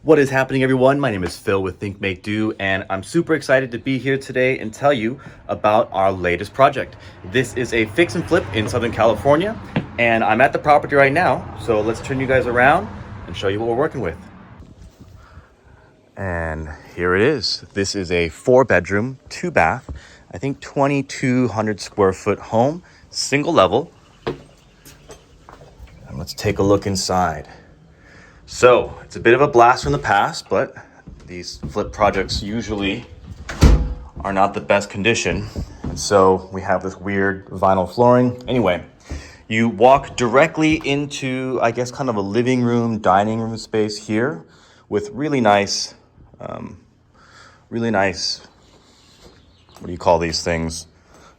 What is happening, everyone? My name is Phil with Think Make Do, and I'm super excited to be here today and tell you about our latest project. This is a fix and flip in Southern California, and I'm at the property right now. So let's turn you guys around and show you what we're working with. And here it is. This is a 4-bedroom, 2-bath, I think 2,200 square foot home, single level. And let's take a look inside. So it's a bit of a blast from the past, but these flip projects usually are not the best condition. And so we have this weird vinyl flooring. Anyway, you walk directly into, I guess, kind of a living room, dining room space here with really nice, what do you call these things?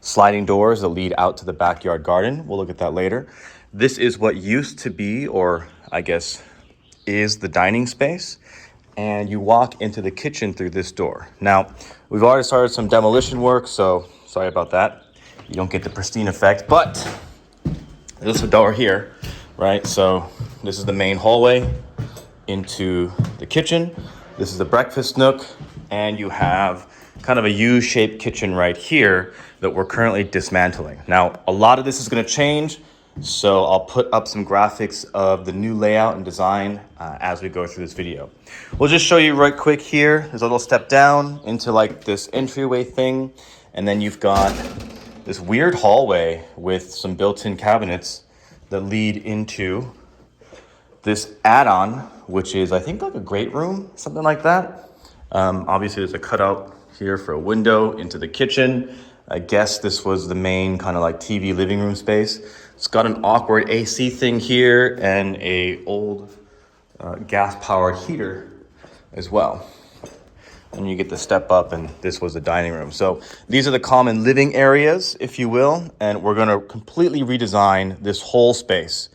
Sliding doors that lead out to the backyard garden. We'll look at that later. This is what used to be, or I guess, is the dining space, and you walk into the kitchen through this door. Now, we've already started some demolition work, so sorry about that. You don't get the pristine effect, but there's a door here, right? So this is the main hallway into the kitchen. This is the breakfast nook, and you have kind of a U-shaped kitchen right here that we're currently dismantling. Now, a lot of this is gonna change, so I'll put up some graphics of the new layout and design as we go through this video. We'll just show you right quick here. There's a little step down into like this entryway thing. And then you've got this weird hallway with some built-in cabinets that lead into this add-on, which is, I think, like a great room, something like that. Obviously, there's a cutout here for a window into the kitchen. I guess this was the main kind of like TV living room space. It's got an awkward AC thing here and a old gas-powered heater as well. And you get to step up, and this was the dining room. So these are the common living areas, if you will, and we're gonna completely redesign this whole space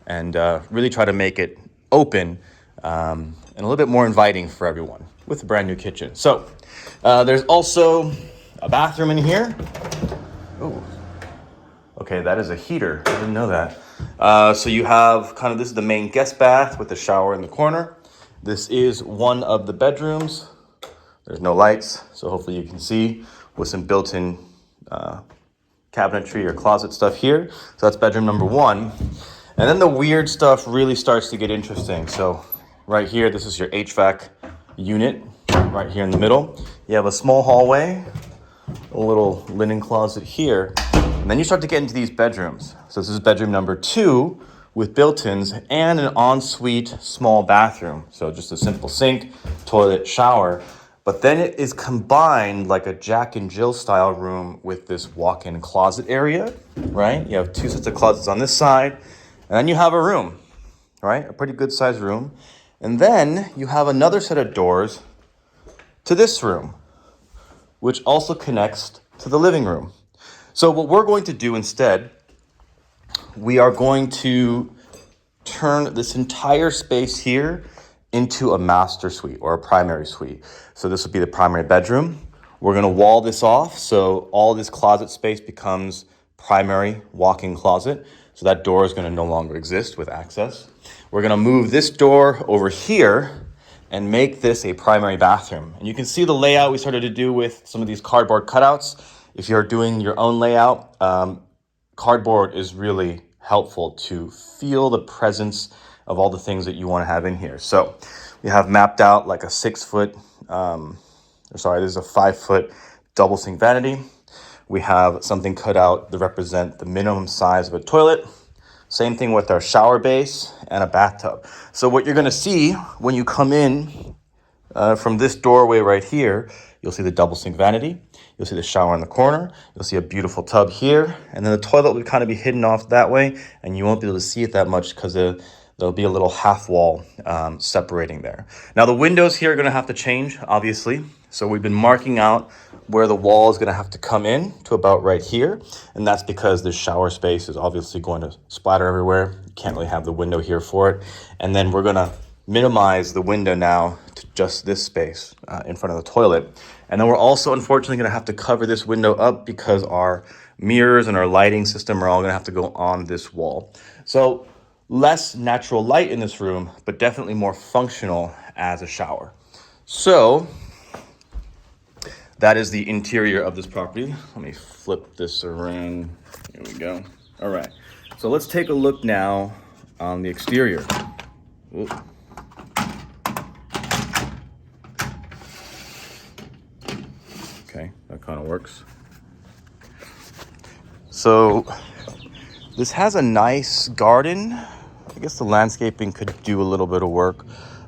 and really try to make it open and a little bit more inviting for everyone with a brand new kitchen. So there's also a bathroom in here. Ooh. Okay, that is a heater. I didn't know that. So you have kind of, this is the main guest bath with the shower in the corner. This is one of the bedrooms. There's no lights, so hopefully you can see, with some built-in cabinetry or closet stuff here. So that's bedroom number 1. And then the weird stuff really starts to get interesting. So right here, this is your HVAC unit right here in the middle. You have a small hallway, a little linen closet here. And then you start to get into these bedrooms. So this is bedroom number 2 with built-ins and an ensuite small bathroom. So just a simple sink, toilet, shower. But then it is combined like a Jack and Jill style room with this walk-in closet area, right? You have 2 sets of closets on this side. And then you have a room, right? A pretty good sized room. And then you have another set of doors to this room, which also connects to the living room. So what we're going to do instead, we are going to turn this entire space here into a master suite or a primary suite. So this will be the primary bedroom. We're gonna wall this off, so all this closet space becomes primary walk-in closet. So that door is gonna no longer exist with access. We're gonna move this door over here and make this a primary bathroom. And you can see the layout we started to do with some of these cardboard cutouts. If you're doing your own layout, cardboard is really helpful to feel the presence of all the things that you want to have in here. So we have mapped out like a 6-foot, this is a 5-foot double sink vanity. We have something cut out to represent the minimum size of a toilet. Same thing with our shower base and a bathtub. So what you're gonna see when you come in from this doorway right here, you'll see the double sink vanity. You'll see the shower in the corner. You'll see a beautiful tub here. And then the toilet will kind of be hidden off that way, and you won't be able to see it that much because there'll be a little half wall separating there. Now the windows here are gonna have to change, obviously. So we've been marking out where the wall is gonna have to come in to about right here. And that's because this shower space is obviously going to splatter everywhere. You can't really have the window here for it. And then we're gonna minimize the window now to just this space in front of the toilet. And then we're also unfortunately gonna have to cover this window up because our mirrors and our lighting system are all gonna have to go on this wall. So less natural light in this room, but definitely more functional as a shower. So that is the interior of this property. Let me flip this around. Here we go. All right. So let's take a look now on the exterior. Ooh. Okay, that kind of works. So this has a nice garden. I guess the landscaping could do a little bit of work,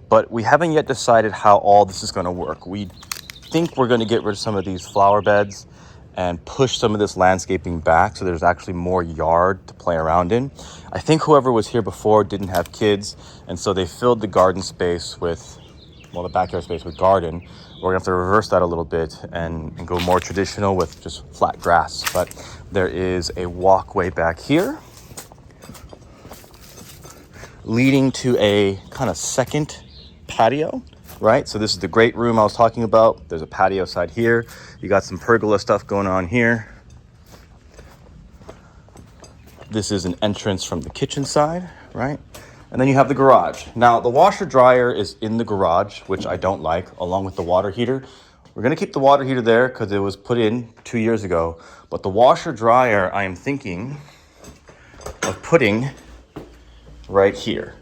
but we haven't yet decided how all this is going to work. We think we're going to get rid of some of these flower beds and push some of this landscaping back so there's actually more yard to play around in. I think whoever was here before didn't have kids, and so they filled the garden space with, well, the backyard space with garden. We're gonna have to reverse that a little bit and go more traditional with just flat grass. But there is a walkway back here leading to a kind of second patio, right? So this is the great room I was talking about. There's a patio side here. You got some pergola stuff going on here. This is an entrance from the kitchen side, right? And then you have the garage. Now, the washer dryer is in the garage, which I don't like, along with the water heater. We're gonna keep the water heater there because it was put in 2 years ago. But the washer dryer, I am thinking of putting right here.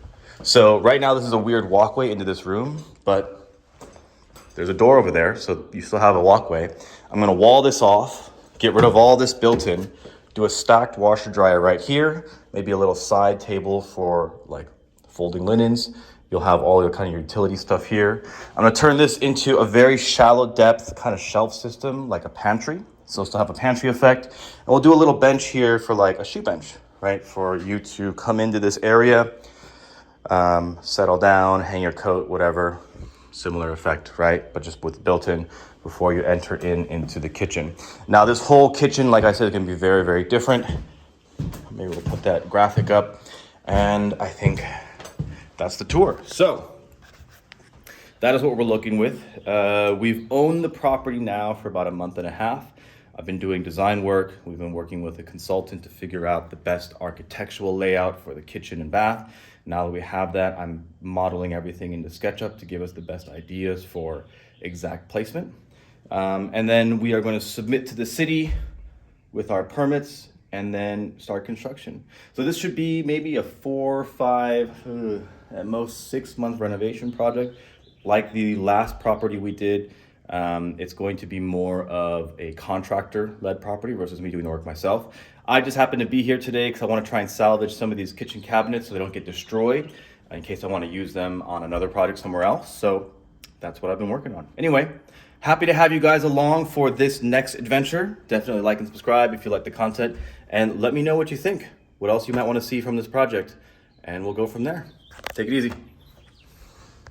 So right now, this is a weird walkway into this room, but there's a door over there, so you still have a walkway. I'm gonna wall this off, get rid of all this built-in, do a stacked washer dryer right here, maybe a little side table for like folding linens. You'll have all your kind of utility stuff here. I'm gonna turn this into a very shallow depth kind of shelf system, like a pantry. So still have a pantry effect. And we'll do a little bench here for like a shoe bench, right? For you to come into this area, settle down, hang your coat, whatever. Similar effect, right? But just with built-in before you enter into the kitchen. Now this whole kitchen, like I said, is gonna be very, very different. Maybe we'll put that graphic up. And I think that's the tour. So that is what we're looking with. We've owned the property now for about a month and a half. I've been doing design work. We've been working with a consultant to figure out the best architectural layout for the kitchen and bath. Now that we have that, I'm modeling everything into SketchUp to give us the best ideas for exact placement. And then we are going to submit to the city with our permits and then start construction. So this should be maybe a 4, 5, at most 6-month renovation project. Like the last property we did, it's going to be more of a contractor-led property versus me doing the work myself. I just happen to be here today because I want to try and salvage some of these kitchen cabinets so they don't get destroyed in case I want to use them on another project somewhere else. So that's what I've been working on. Anyway, happy to have you guys along for this next adventure. Definitely like and subscribe if you like the content, and let me know what you think, what else you might want to see from this project, and we'll go from there. Take it easy.